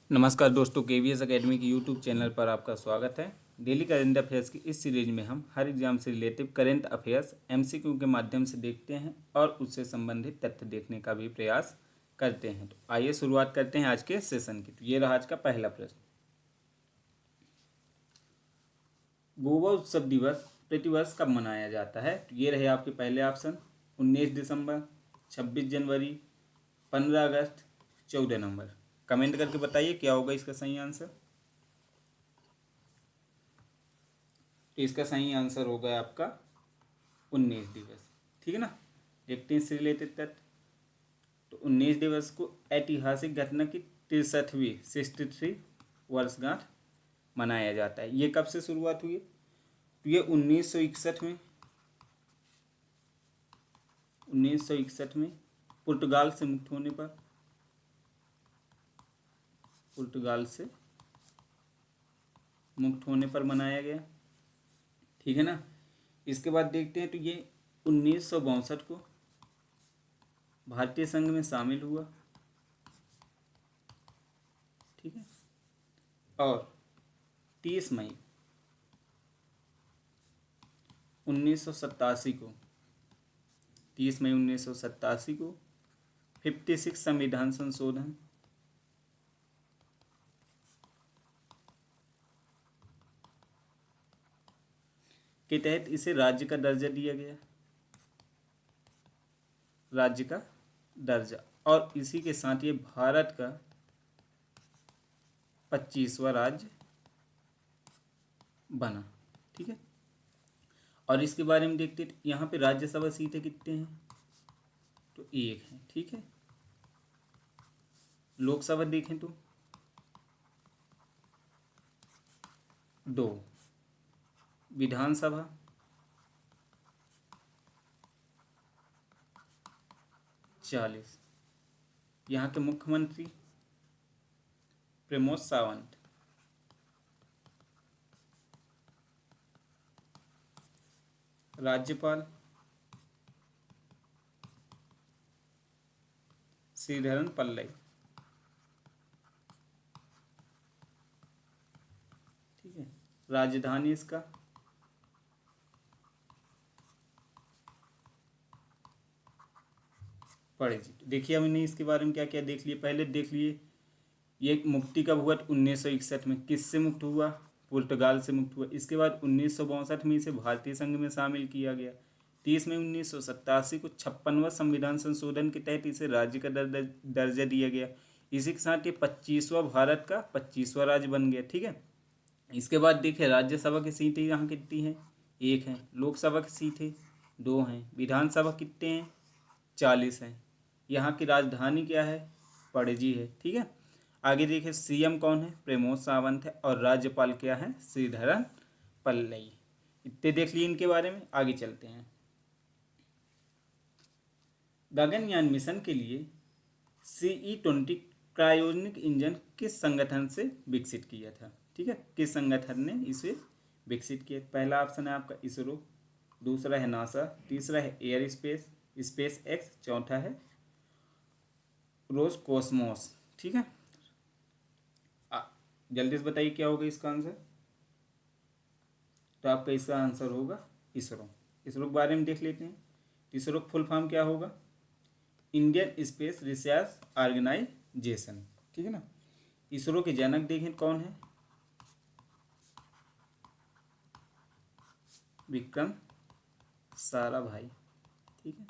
नमस्कार दोस्तों, KVS academy की यूट्यूब चैनल पर आपका स्वागत है। डेली करंट अफेयर्स की इस सीरीज में हम हर एग्जाम से रिलेटिव करंट अफेयर्स एमसीक्यू के माध्यम से देखते हैं और उससे संबंधित तथ्य देखने का भी प्रयास करते हैं। तो आइए शुरुआत करते हैं आज के सेशन की। तो ये रहा आज का पहला प्रश्न। गोवा उत्सव दिवस प्रतिवर्ष कब मनाया जाता है? तो ये रहे आपके पहले ऑप्शन। 19 दिसंबर, 26 जनवरी, 15 अगस्त, 14 नवंबर। कमेंट करके बताइए क्या होगा इसका सही आंसर। तो इसका सही आंसर होगा आपका 19 दिवस। ठीक है ना। देखते हैं इससे रिलेटेड तथ्य। तो 19 दिवस को ऐतिहासिक घटना की 63वीं 63 वर्षगांठ मनाया जाता है। ये कब से शुरुआत हुई? तो ये 1961 में पुर्तगाल से मुक्त होने पर, मनाया गया। ठीक है ना। इसके बाद देखते हैं तो ये 1962 को भारतीय संघ में शामिल हुआ। ठीक है। और 30 मई 1987 को 56 संविधान संशोधन के तहत इसे राज्य का दर्जा दिया गया। और इसी के साथ ये भारत का 25वां राज्य बना। ठीक है। और इसके बारे में देखते हैं यहाँ पे राज्यसभा सीटें कितने हैं? तो 1 है। ठीक है। लोकसभा देखें तो 2, विधानसभा 40। यहाँ के मुख्यमंत्री प्रमोद सावंत। राज्यपाल श्रीधरन पल्लई। ठीक है। राजधानी इसका पणजी। देखिए हमने इसके बारे में क्या क्या देख लिए। पहले देख लिए ये मुक्ति कब हुआ? 1961 में। किससे मुक्त हुआ? पुर्तगाल से मुक्त हुआ। इसके बाद 1962 में इसे भारतीय संघ में शामिल किया गया। 30 मई 1987 को 56वां संविधान संशोधन के तहत इसे राज्य का दर्जा दिया गया। इसी के साथ ये 25वां भारत का 25वां राज्य बन गया। ठीक है। इसके बाद देखिए राज्यसभा की सीटें यहाँ कितनी हैं? 1 है। लोकसभा की सीटें 2 हैं। विधानसभा कितने हैं? 40 हैं। यहाँ की राजधानी क्या है? पणजी है। ठीक है। आगे देखिए सीएम कौन है? प्रमोद सावंत है। और राज्यपाल क्या है? श्रीधरन पल्लई। इतने देख लिए इनके बारे में। आगे चलते हैं। गगनयान मिशन के लिए CE-20 क्रायोजेनिक इंजन किस संगठन से विकसित किया था? ठीक है। किस संगठन ने इसे विकसित किया? पहला ऑप्शन है आपका इसरो, दूसरा है नासा, तीसरा है एयर स्पेस एक्स, चौथा है रोसकोसमोस। ठीक है। जल्दी से बताइए क्या होगा इसका आंसर। तो आपका इसका आंसर होगा इसरो। इसरो के बारे में देख लेते हैं। इसरो का फुल फॉर्म क्या होगा? Indian space research organisation. ठीक है ना। इसरो के जनक देखें कौन है? विक्रम साराभाई। ठीक है।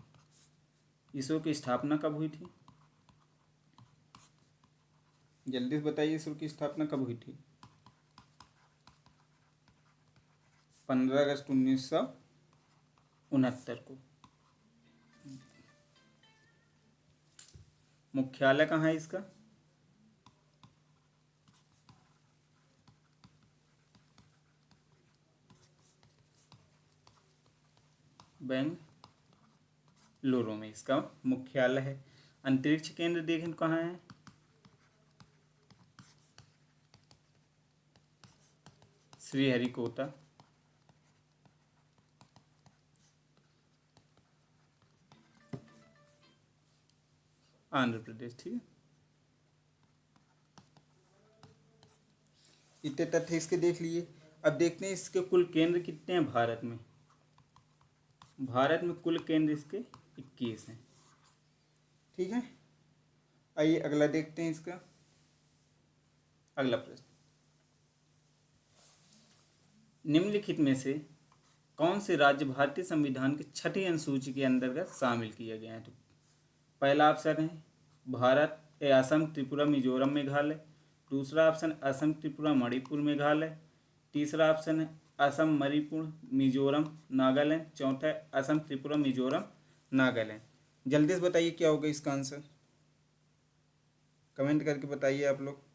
इसरो की स्थापना कब हुई थी? जल्दी से बताइए इसरो की स्थापना कब हुई थी? 15 अगस्त 1969 को। मुख्यालय कहाँ है इसका? बेंगलुरु में इसका मुख्यालय है। अंतरिक्ष केंद्र देखें कहाँ है? श्रीहरिकोटा। आंध्र प्रदेश। ठीक है। इतने तथ्य इसके देख लिए। अब देखते हैं इसके कुल केंद्र कितने हैं भारत में। भारत में कुल केंद्र इसके 21 हैं। ठीक है, आइए अगला देखते हैं इसका। अगला प्रश्न, निम्नलिखित में से कौन से राज्य भारतीय संविधान के छठी अनुसूची के अंतर्गत शामिल किए गए हैं। तो पहला ऑप्शन है भारत असम त्रिपुरा मिजोरम मेघालय। दूसरा ऑप्शन असम त्रिपुरा मणिपुर मेघालय। तीसरा ऑप्शन है असम मणिपुर मिजोरम नागालैंड। चौथा है असम त्रिपुरा मिजोरम नागालैंड। जल्दी से बताइए क्या होगा इसका आंसर, कमेंट करके बताइए आप लोग।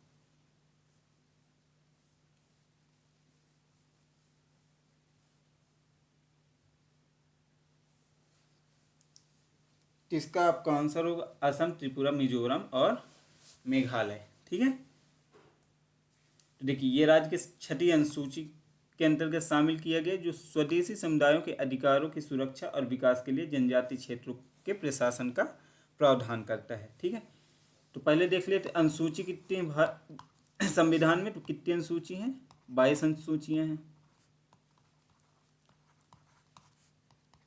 इसका आपका आंसर होगा असम त्रिपुरा मिजोरम और मेघालय। ठीक है, तो देखिए ये राज्य के छठी अनुसूची के अंतर्गत शामिल किया गया जो स्वदेशी समुदायों के अधिकारों की सुरक्षा और विकास के लिए जनजातीय क्षेत्रों के प्रशासन का प्रावधान करता है। ठीक है, तो पहले देख लेते अनुसूची कितनी है संविधान में। तो कितनी अनुसूची हैं, 22 अनुसूचियां हैं,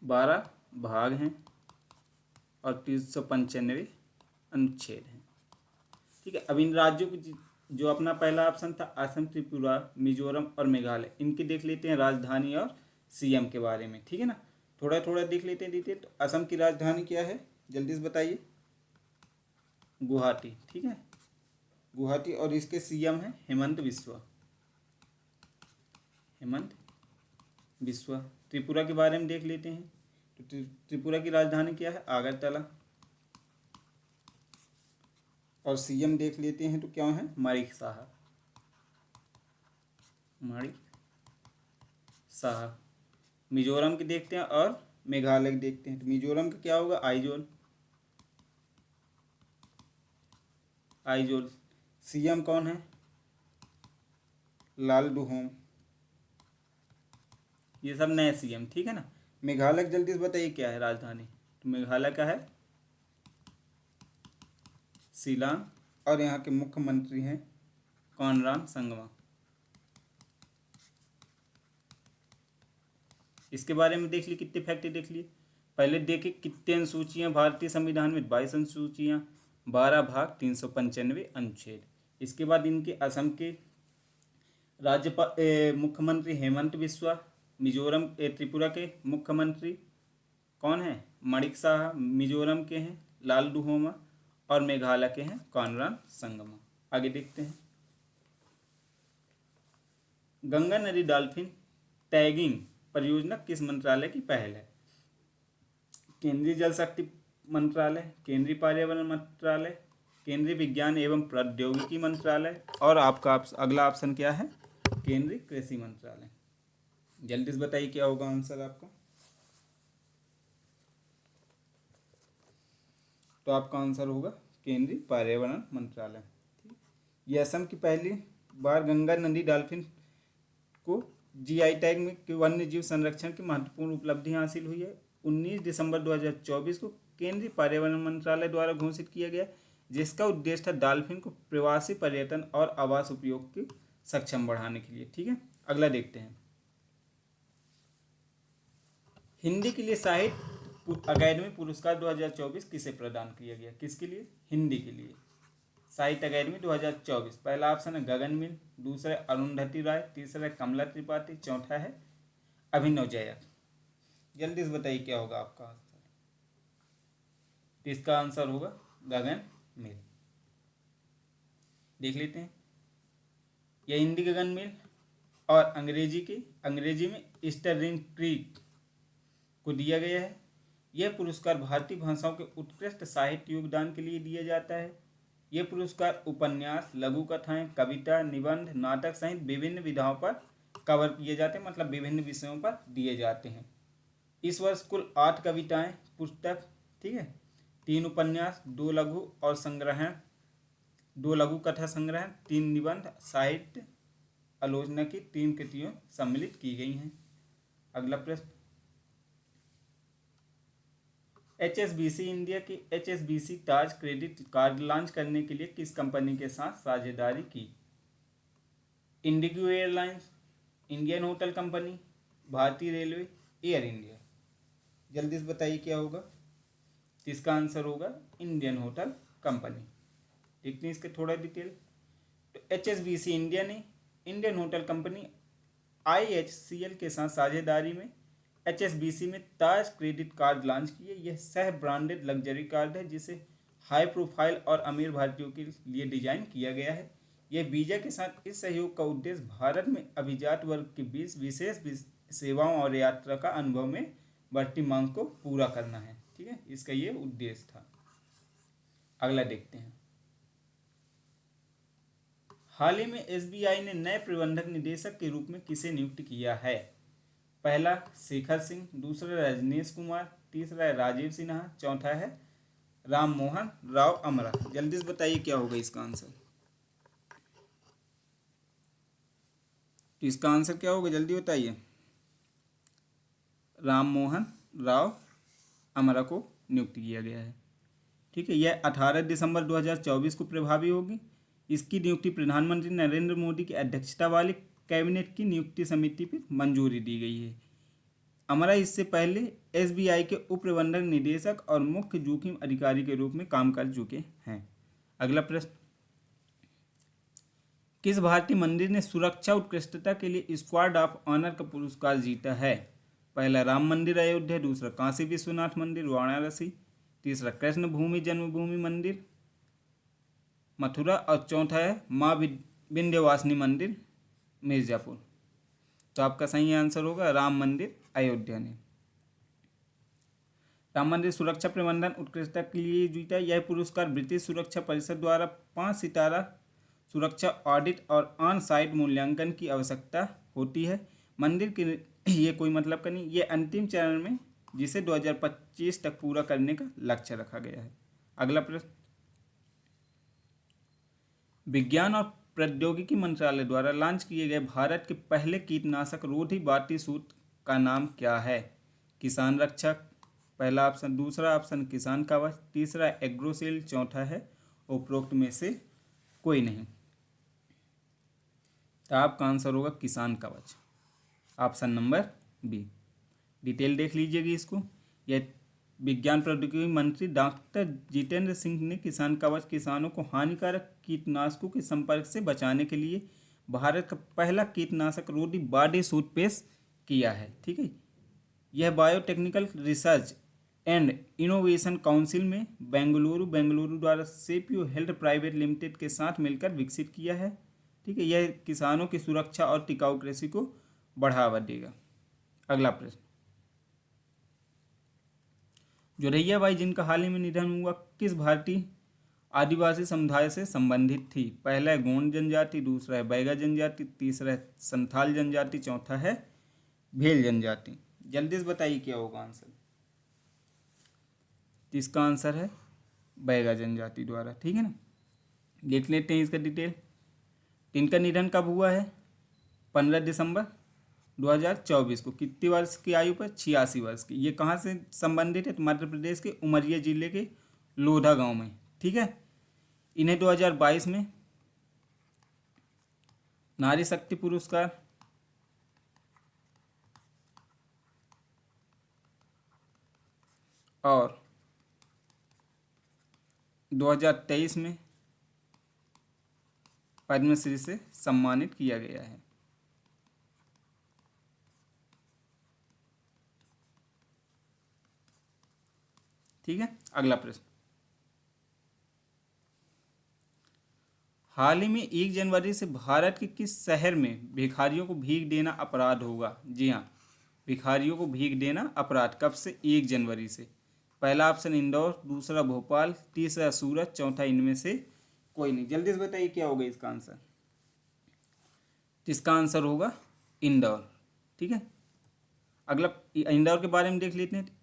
12 भाग हैं और 395 अनुच्छेद हैं। ठीक है, अब इन राज्यों की जो अपना पहला ऑप्शन था असम त्रिपुरा मिजोरम और मेघालय, इनके देख लेते हैं राजधानी और सीएम के बारे में। ठीक है ना, थोड़ा थोड़ा देख लेते हैं डिटेल। तो असम की राजधानी क्या है, जल्दी से बताइए। गुवाहाटी। ठीक है, गुवाहाटी। और इसके सीएम है हेमंत बिस्वा। हेमंत बिस्वा। त्रिपुरा के बारे में देख लेते हैं। तो त्रिपुरा की राजधानी क्या है, आगरतला। और सीएम देख लेते हैं तो क्या है, माणिक शाह। माणिक शाह। मिजोरम की देखते हैं और मेघालय की देखते हैं। तो मिजोरम का क्या होगा, आइजोल। आइजोल। सीएम कौन है, लालडुहोम। ये सब नए सीएम। ठीक है ना। मेघालय जल्दी से बताइए क्या है राजधानी। तो मेघालय का है शिलांग। और यहाँ के मुख्यमंत्री हैं कॉनराड संगमा। इसके बारे में देख लिए, कितने फैक्ट देख लिए। पहले देखे कितने अनुसूचियाँ भारतीय संविधान में, 22 अनुसूचियाँ, 12 भाग, 395 अनुच्छेद। इसके बाद इनके असम के राज्यपाल मुख्यमंत्री हेमंत बिस्वा। मिजोरम त्रिपुरा के मुख्यमंत्री कौन है, माणिक शाह। मिजोरम के हैं लालडुहोमा। और मेघालय के हैं कॉनराड संगमा। आगे देखते हैं, गंगा नदी डॉल्फिन टैगिंग परियोजना किस मंत्रालय की पहल है। केंद्रीय जल शक्ति मंत्रालय, केंद्रीय पर्यावरण मंत्रालय, केंद्रीय विज्ञान एवं प्रौद्योगिकी मंत्रालय। और आपका अगला ऑप्शन क्या है, केंद्रीय कृषि मंत्रालय। जल्दी से बताइए क्या होगा आंसर आपका। तो आपका आंसर होगा केंद्रीय पर्यावरण मंत्रालय। ये असम की पहली बार गंगा नदी डॉल्फिन को जीआई टैग में वन्य जीव संरक्षण की महत्वपूर्ण उपलब्धि हासिल हुई है। 19 दिसंबर 2024 को केंद्रीय पर्यावरण मंत्रालय द्वारा घोषित किया गया, जिसका उद्देश्य था डॉल्फिन को प्रवासी पर्यटन और आवास उपयोग के सक्षम बढ़ाने के लिए। ठीक है, अगला देखते हैं, हिंदी के लिए साहित्य अकादमी पुरस्कार 2024 किसे प्रदान किया गया। किसके लिए, हिंदी के लिए साहित्य अकादमी 2024। पहला ऑप्शन है गगन मिल, दूसरा है अरुंधति राय, तीसरा है कमला त्रिपाठी, चौथा है अभिनव जयक। जल्दी से बताइए क्या होगा आपका आंसर। इसका आंसर होगा गगन मिल। देख लेते हैं, यह हिंदी गगन मिल और अंग्रेजी में स्टर्लिंग क्रीक को दिया गया है। यह पुरस्कार भारतीय भाषाओं के उत्कृष्ट साहित्य योगदान के लिए दिया जाता है। यह पुरस्कार उपन्यास, लघु कथाएं, कविता, निबंध, नाटक सहित विभिन्न विधाओं पर कवर किए जाते हैं, मतलब विभिन्न विषयों पर दिए जाते हैं। इस वर्ष कुल 8 कविताएं पुस्तक, ठीक है, 3 उपन्यास, 2 लघु और संग्रहण, 2 लघु कथा संग्रह, 3 निबंध, साहित्य आलोचना की 3 कृतियों सम्मिलित की गई हैं। अगला प्रश्न, HSBC इंडिया की HSBC ताज क्रेडिट कार्ड लॉन्च करने के लिए किस कंपनी के साथ साझेदारी की। Indigo airlines, Indian hotel company, भारतीय रेलवे, एयर इंडिया। जल्दी से बताइए क्या होगा। तो इसका आंसर होगा इंडियन होटल कंपनी। देखते हैं इसके थोड़ा डिटेल। तो HSBC इंडिया ने इंडियन होटल कंपनी IHCL के साथ साझेदारी में HSBC में ताज क्रेडिट कार्ड लॉन्च किए। यह सह ब्रांडेड लग्जरी कार्ड है जिसे हाई प्रोफाइल और अमीर भारतीयों के लिए डिजाइन किया गया है। यह वीजा के साथ इस सहयोग का उद्देश्य भारत में अभिजात वर्ग के बीच विशेष सेवाओं और यात्रा का अनुभव में बढ़ती मांग को पूरा करना है। ठीक है, इसका ये उद्देश्य था। अगला देखते हैं। हाल ही में SBI ने नए प्रबंधक निदेशक के रूप में किसे नियुक्त किया है। पहला शेखर सिंह, दूसरा रजनीश कुमार, तीसरा है राजीव सिन्हा, चौथा है राम मोहन राव अमरा। जल्दी से बताइए क्या होगा इसका आंसर। तो इसका आंसर क्या होगा, जल्दी बताइए। राम मोहन राव अमरा को नियुक्त किया गया है। ठीक है, यह 18 दिसंबर 2024 को प्रभावी होगी। इसकी नियुक्ति प्रधानमंत्री नरेंद्र मोदी की अध्यक्षता वाली कैबिनेट की नियुक्ति समिति पर मंजूरी दी गई है। अमरा इससे पहले SBI के उप प्रबंधक निदेशक और मुख्य जोखिम अधिकारी के रूप में काम कर चुके हैं। अगला प्रश्न, किस भारतीय मंदिर ने सुरक्षा उत्कृष्टता के लिए स्क्वाड ऑफ ऑनर का पुरस्कार जीता है। पहला राम मंदिर अयोध्या, दूसरा काशी विश्वनाथ मंदिर वाराणसी, तीसरा कृष्ण भूमि जन्मभूमि मंदिर मथुरा और चौथा है माँ विंध्यवासिनी मंदिर मिर्जापुर। तो आपका सही आंसर होगा राम मंदिर अयोध्या ने। राम मंदिर सुरक्षा प्रबंधन उत्कृष्टता के लिए जीता। यह पुरस्कार ब्रिटिश सुरक्षा परिषद द्वारा 5 सितारा सुरक्षा ऑडिट और ऑन साइट मूल्यांकन की आवश्यकता होती है। मंदिर के ये कोई मतलब का नहीं, ये अंतिम चरण में जिसे 2025 तक पूरा करने का लक्ष्य रखा गया है। अगला प्रश्न, विज्ञान और प्रौद्योगिकी मंत्रालय द्वारा लॉन्च किए गए भारत के पहले कीटनाशक रोधी बाटी सूट का नाम क्या है। किसान रक्षक पहला ऑप्शन, दूसरा ऑप्शन किसान कवच, तीसरा एग्रोसेल, चौथा है उपरोक्त में से कोई नहीं। तो आपका आंसर होगा किसान कवच, ऑप्शन नंबर बी। डिटेल देख लीजिएगा इसको। यह विज्ञान प्रौद्योगिकी मंत्री डॉक्टर जितेंद्र सिंह ने किसान कवच किसानों को हानिकारक कीटनाशकों के संपर्क से बचाने के लिए भारत का पहला कीटनाशक रोधी बाडी सूट पेश किया है। ठीक है, यह biotechnical research and innovation council में बेंगलुरु द्वारा सेपियो हेल्थ प्राइवेट लिमिटेड के साथ मिलकर विकसित किया है। ठीक है, यह किसानों की सुरक्षा और टिकाऊ कृषि को बढ़ावा देगा। अगला प्रश्न, जोरैया बाई जिनका हाल ही में निधन हुआ किस भारतीय आदिवासी समुदाय से संबंधित थी। पहला है गोंड जनजाति, दूसरा है बैगा जनजाति, तीसरा है संथाल जनजाति, चौथा है भेल जनजाति। जल्दी से बताइए क्या होगा आंसर। इसका आंसर है बैगा जनजाति द्वारा। ठीक है ना, देख लेते हैं इसका डिटेल। इनका निधन कब हुआ है, 15 दिसंबर 2024 को। कितनी वर्ष की आयु पर, 86 वर्ष की। ये कहाँ से संबंधित है, तो मध्य प्रदेश के उमरिया जिले के लोधा गांव में। ठीक है, इन्हें 2022 में नारी शक्ति पुरस्कार, और 2023 में पद्मश्री से सम्मानित किया गया है। ठीक है, अगला प्रश्न, हाल ही में 1 जनवरी से भारत के किस शहर में भिखारियों को भीख देना अपराध होगा। जी हाँ, भिखारियों को भीख देना अपराध कब से, 1 जनवरी से। पहला ऑप्शन इंदौर, दूसरा भोपाल, तीसरा सूरत, चौथा इनमें से कोई नहीं। जल्दी से बताइए क्या होगा इसका आंसर। इसका आंसर होगा इंदौर। ठीक है, अगला इंदौर के बारे में देख लेते हैं।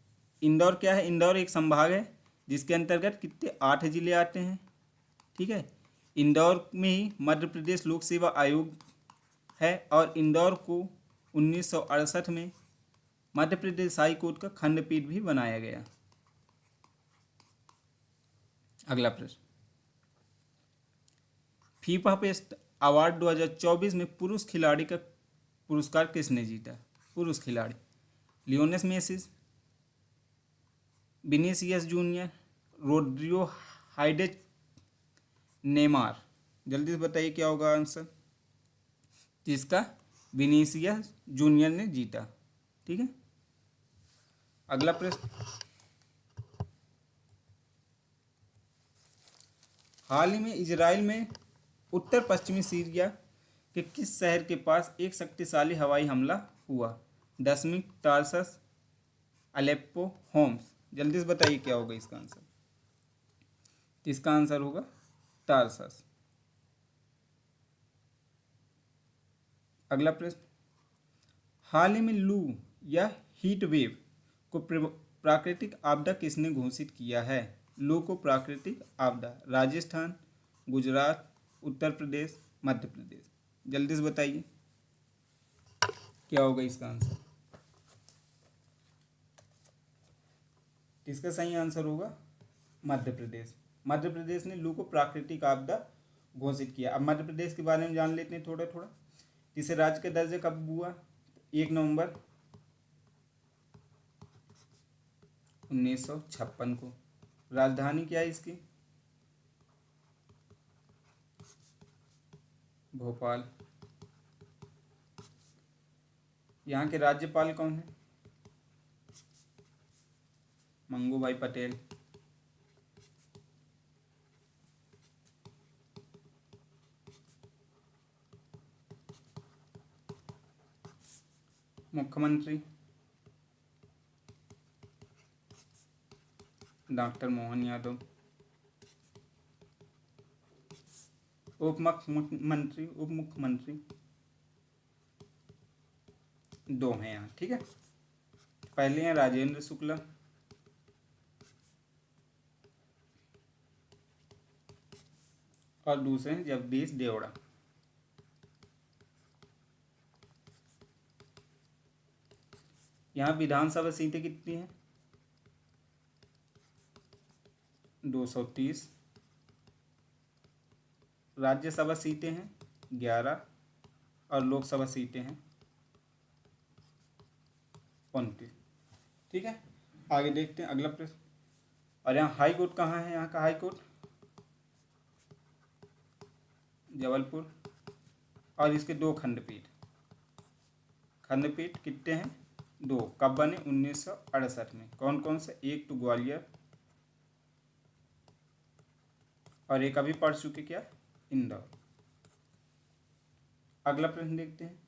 इंदौर क्या है, इंदौर एक संभाग है जिसके अंतर्गत कितने 8 जिले आते हैं। ठीक है, इंदौर में ही मध्य प्रदेश लोक सेवा आयोग है और इंदौर को 1968 में मध्य प्रदेश हाई कोर्ट का खंडपीठ भी बनाया गया। अगला प्रश्न, फीफा पे अवार्ड 2024 में पुरुष खिलाड़ी का पुरस्कार किसने जीता? पुरुष खिलाड़ी Lionel Messi, Vinicius Junior, Rodrigo हाइडेज, नेमार। जल्दी से बताइए क्या होगा आंसर, जिसका विनीसियस जूनियर ने जीता। ठीक है, अगला प्रश्न, हाल ही में इजराइल में उत्तर पश्चिमी सीरिया के किस शहर के पास एक शक्तिशाली हवाई हमला हुआ? दशमिक, टारसस, अलेप्पो, होम्स। जल्दी से बताइए क्या होगा इसका आंसर, इसका आंसर होगा टारसस। अगला प्रश्न, हाल ही में लू या हीट वेव को प्राकृतिक आपदा किसने घोषित किया है? लू को प्राकृतिक आपदा, राजस्थान, गुजरात, उत्तर प्रदेश, मध्य प्रदेश। जल्दी से बताइए क्या होगा इसका आंसर, इसका सही आंसर होगा मध्य प्रदेश। मध्य प्रदेश ने लू को प्राकृतिक आपदा घोषित किया। अब मध्य प्रदेश के बारे में जान लेते हैं थोड़ा थोड़ा। इसे राज्य का दर्जा कब हुआ? 1 नवंबर 1956 को। राजधानी क्या है इसकी? भोपाल। यहाँ के राज्यपाल कौन है? मंगू भाई पटेल। मुख्यमंत्री डॉक्टर मोहन यादव। उप मुख्यमंत्री, उप मुख्यमंत्री 2 हैं यहाँ। ठीक है, पहले हैं राजेंद्र शुक्ला, और दूसरे हैं जगदीश देवड़ा। यहाँ विधानसभा सीटें कितनी हैं? 230। राज्यसभा सीटें हैं 11 और लोकसभा सीटें हैं 29। ठीक है, आगे देखते हैं अगला प्रश्न। और यहाँ हाई कोर्ट कहाँ है? यहाँ का हाई कोर्ट जबलपुर, और इसके 2 खंडपीठ। खंडपीठ कितने हैं? 2। कब बने? 1968 में। कौन कौन से? एक तो ग्वालियर, और एक अभी पढ़ चुके क्या, इंदौर। अगला प्रश्न देखते हैं।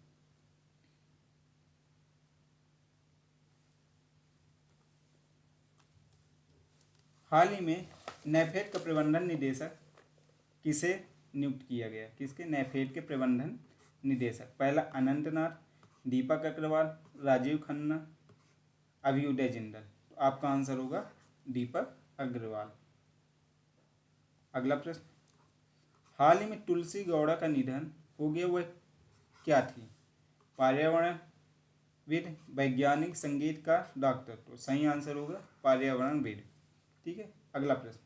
हाल ही में नेफेड का प्रबंधन निदेशक किसे नियुक्त किया गया? किसके? नेफेड के प्रबंधन निदेशक। पहला अनंतनाथ, दीपक अग्रवाल, राजीव खन्ना, अभ्युदय जिंदल। तो आपका आंसर होगा दीपक अग्रवाल। अगला प्रश्न, हाल ही में तुलसी गौड़ा का निधन हो गया, वह क्या थी? पर्यावरणविद, वैज्ञानिक, संगीतकार, डॉक्टर। तो सही आंसर होगा पर्यावरणविद। ठीक है, अगला प्रश्न,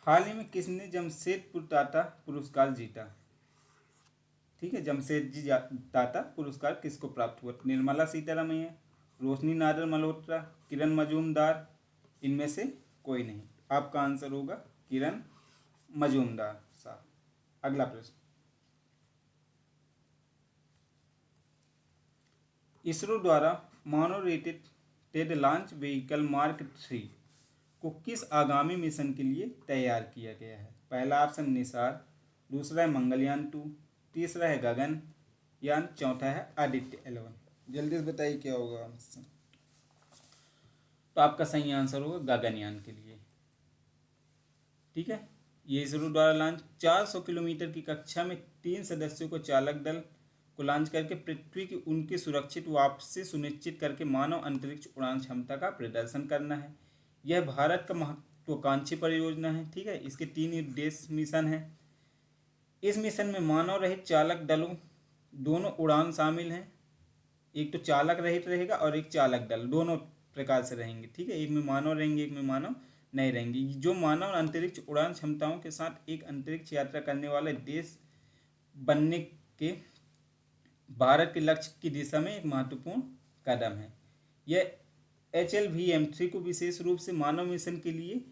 हाल ही में किसने जमशेदपुर टाटा पुरस्कार जीता? ठीक है, जमशेदजी टाटा पुरस्कार किसको प्राप्त हुआ? निर्मला सीतारमण, रोशनी नादर मल्होत्रा, किरण मजूमदार, इनमें से कोई नहीं। आपका आंसर होगा किरण मजूमदार साहब। अगला प्रश्न, इसरो द्वारा मोनोरेटेड लॉन्च व्हीकल मार्क 3 को किस आगामी मिशन के लिए तैयार किया गया है? पहला ऑप्शन निसार, दूसरा है मंगलयान 2, तीसरा है गगनयान, चौथा है आदित्य 11। जल्दी से बताइए क्या होगा आंसर। तो आपका सही आंसर होगा गगनयान के लिए। ठीक है, ये इसरो द्वारा लॉन्च 400 किलोमीटर की कक्षा में 3 सदस्यों को चालक दल को लॉन्च करके पृथ्वी की उनकी सुरक्षित वापसी सुनिश्चित करके मानव अंतरिक्ष उड़ान क्षमता का प्रदर्शन करना है। यह भारत का महत्वाकांक्षी परियोजना है। ठीक है, इसके 3 उद्देश्य मिशन हैं। इस मिशन में मानव रहित चालक दलों दोनों उड़ान शामिल हैं। एक तो चालक रहित रहेगा और एक चालक दल, दोनों प्रकार से रहेंगे। ठीक है, एक में मानव रहेंगे, एक में मानव नहीं रहेंगी। जो मानव अंतरिक्ष उड़ान क्षमताओं के साथ एक अंतरिक्ष यात्रा करने वाले देश बनने के भारत के लक्ष्य की दिशा में एक महत्वपूर्ण कदम है। यह HLVM-3 को विशेष रूप से मानव मिशन के लिए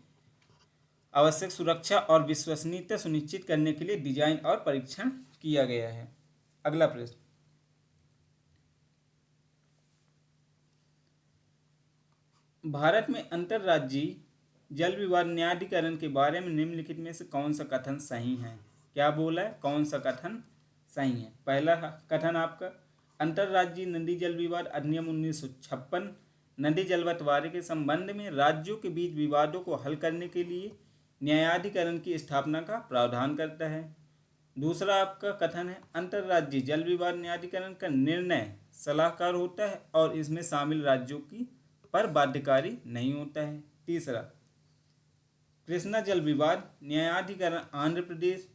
आवश्यक सुरक्षा और विश्वसनीयता सुनिश्चित करने के लिए डिजाइन और परीक्षण किया गया है। अगला प्रश्न, भारत में अंतर्राज्यीय जल विवाद न्यायाधिकरण के बारे में निम्नलिखित में से कौन सा कथन सही है? क्या बोला है? कौन सा कथन सही है? पहला कथन आपका, अंतर्राज्यीय नदी जल विवाद अधिनियम 1956 नदी जल बंटवारे के संबंध में राज्यों के बीच विवादों को हल करने के लिए न्यायाधिकरण की स्थापना का प्रावधान करता है। दूसरा आपका कथन है, अंतर्राज्यीय जल विवाद न्यायाधिकरण का निर्णय सलाहकार होता है और इसमें शामिल राज्यों की पर बाध्यकारी नहीं होता है। तीसरा, कृष्णा जल विवाद न्यायाधिकरण आंध्र प्रदेश,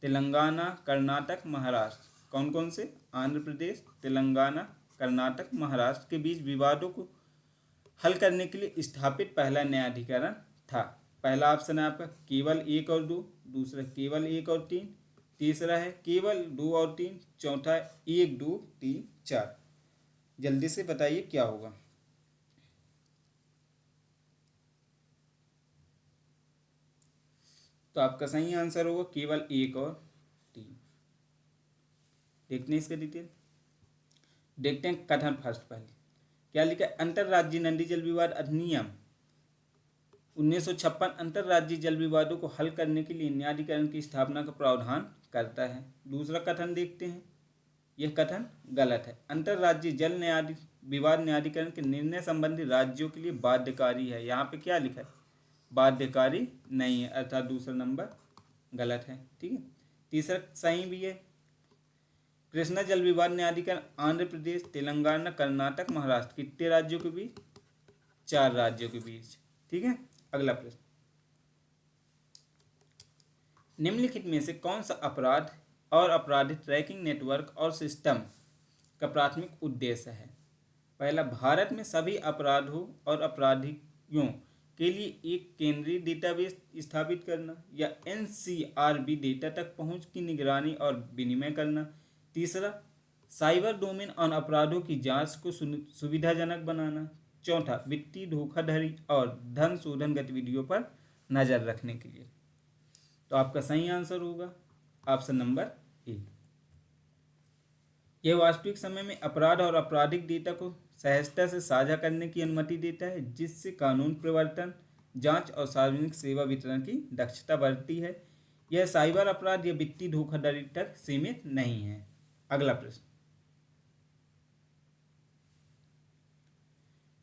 तेलंगाना, कर्नाटक, महाराष्ट्र, कौन कौन से? आंध्र प्रदेश, तेलंगाना, कर्नाटक, महाराष्ट्र के बीच विवादों को हल करने के लिए स्थापित पहला न्यायाधिकरण था। पहला ऑप्शन है आपका केवल 1 और 2, दूसरा केवल 1 और 3, तीसरा है केवल 2 और 3, चौथा 1, 2, 3, 4। जल्दी से बताइए क्या होगा। तो आपका सही आंसर होगा केवल 1 और 3। देखते हैं इसका डिटेल। देखते हैं कथन फर्स्ट। पहले क्या लिखा है? अंतर्राज्यीय नदी जल विवाद अधिनियम 1956 अंतर्राज्यीय जल विवादों को हल करने के लिए न्यायाधिकरण की स्थापना का प्रावधान करता है। दूसरा कथन देखते हैं, यह कथन गलत है। अंतर्राज्यीय जल विवाद न्यायाधिकरण के निर्णय संबंधी राज्यों के लिए बाध्यकारी है। यहाँ पे क्या लिखा है? बाध्यकारी नहीं है, अर्थात दूसरा नंबर गलत है। ठीक है, तीसरा सही भी है। कृष्णा जल विवाद न्यायाधिकरण आंध्र प्रदेश, तेलंगाना, कर्नाटक, महाराष्ट्र कितने राज्यों के बीच? 4 राज्यों के बीच। ठीक है, अगला प्रश्न, निम्नलिखित में से कौन सा अपराध और अपराधी ट्रैकिंग नेटवर्क और सिस्टम का प्राथमिक उद्देश्य है? पहला, भारत में सभी अपराधों और अपराधियों के लिए एक केंद्रीय डेटाबेस स्थापित करना या NCRB डेटा तक पहुंच की निगरानी और विनिमय करना। तीसरा, साइबर डोमेन और अपराधों की जांच को सुविधाजनक बनाना। चौथा, वित्तीय धोखाधड़ी और धन शोधन गतिविधियों पर नजर रखने के लिए। तो आपका सही आंसर होगा ऑप्शन नंबर ए। यह वास्तविक समय में अपराध और आपराधिक डेटा को सहजता से साझा करने की अनुमति देता है, जिससे कानून प्रवर्तन, जांच और सार्वजनिक सेवा वितरण की दक्षता बढ़ती है। यह साइबर अपराध या वित्तीय धोखाधड़ी तक सीमित नहीं है। अगला प्रश्न,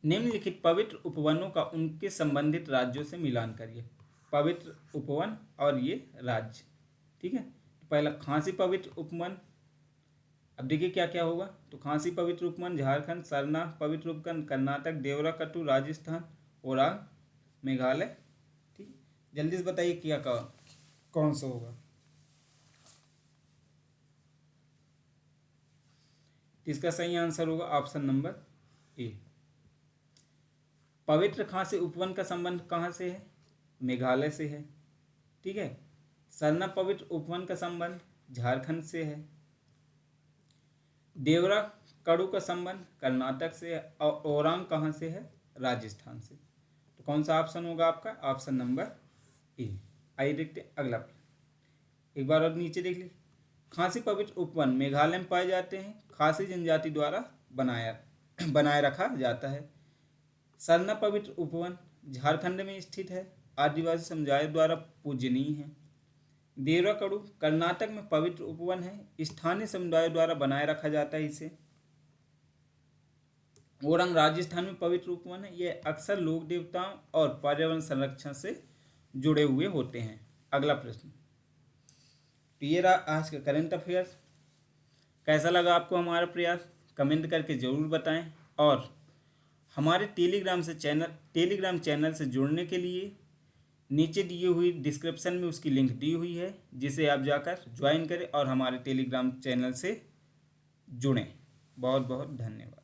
निम्नलिखित पवित्र उपवनों का उनके संबंधित राज्यों से मिलान करिए। पवित्र उपवन और ये राज्य। ठीक है, तो पहला खांसी पवित्र उपवन। अब देखिए क्या क्या होगा। तो खांसी पवित्र उपवन झारखंड, सरना पवित्र उपवन कर्नाटक, देवराकट्टू राजस्थान, ओरांग मेघालय। ठीक, जल्दी से बताइए क्या कौन सा होगा। इसका सही आंसर होगा ऑप्शन नंबर ए। पवित्र खांसी उपवन का संबंध कहाँ से है? मेघालय से है। ठीक है, सरना पवित्र उपवन का संबंध झारखंड से है। देवरा कड़ू का संबंध कर्नाटक से है और ओरांग कहाँ से है? राजस्थान से। तो कौन सा ऑप्शन होगा आपका? Option number A. आइए देखते हैं अगला। एक बार और नीचे देख लीजिए। खांसी पवित्र उपवन मेघालय में पाए जाते हैं। खासी जनजाति द्वारा बनाए रखा जाता है। सरना पवित्र उपवन झारखंड में स्थित है, आदिवासी समुदाय द्वारा पूजनीय है। देवरा कड़ू कर्नाटक में पवित्र उपवन है, स्थानीय समुदाय द्वारा बनाए रखा जाता है इसे। ओरंग राजस्थान में पवित्र उपवन है, यह अक्सर लोक देवताओं और पर्यावरण संरक्षण से जुड़े हुए होते हैं। अगला प्रश्न, तो ये रहा आज का करंट अफेयर्स। कैसा लगा आपको हमारा प्रयास? कमेंट करके ज़रूर बताएं और हमारे टेलीग्राम चैनल से जुड़ने के लिए नीचे दिए हुई डिस्क्रिप्शन में उसकी लिंक दी हुई है, जिसे आप जाकर ज्वाइन करें और हमारे टेलीग्राम चैनल से जुड़ें। बहुत बहुत धन्यवाद।